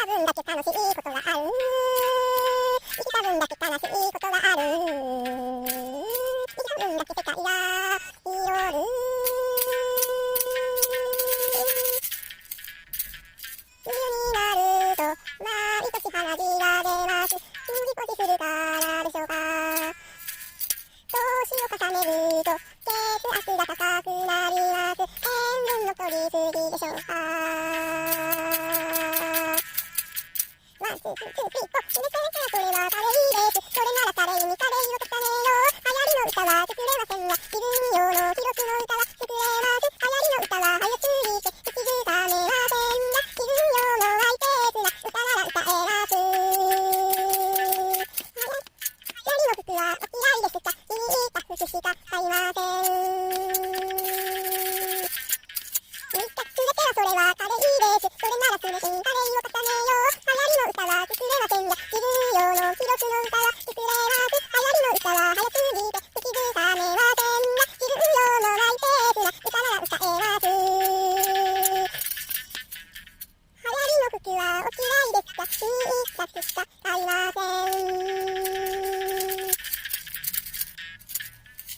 た分だけ楽しいことがある。生きた分だけ悲しいことがある。生きた分だけ世界が広る。冬になると毎年花火が出ます。引っ越しするからでしょうか。年を重ねると血圧が高くなります。塩分の取りすぎでしょうか。ワン、ツー、ツー、スリー、フォー。それはカレーです。それならカレーにカレーを重ねよう。流行りの歌は作れませんが、自分用の記録の歌は作れます。流行りの歌は早すぎて口ずさめませんが、自分用のハイペースな歌なら歌えます。流行りの服はお嫌いですか？気に入った服しか買いません。全てはそれはカレーです。それならすべてにカレーを重ねよう。流行りの歌は作れませんが、自分用の記録の歌は作れます。流行りの歌は早すぎて口ずさめませんが、自分用のマイペースな歌なら歌えます。流行りの服はお嫌いですか？気に入った服しか買いません。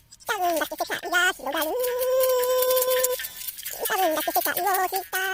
来た分だけ世界が広がる。来た分だけ世界を知った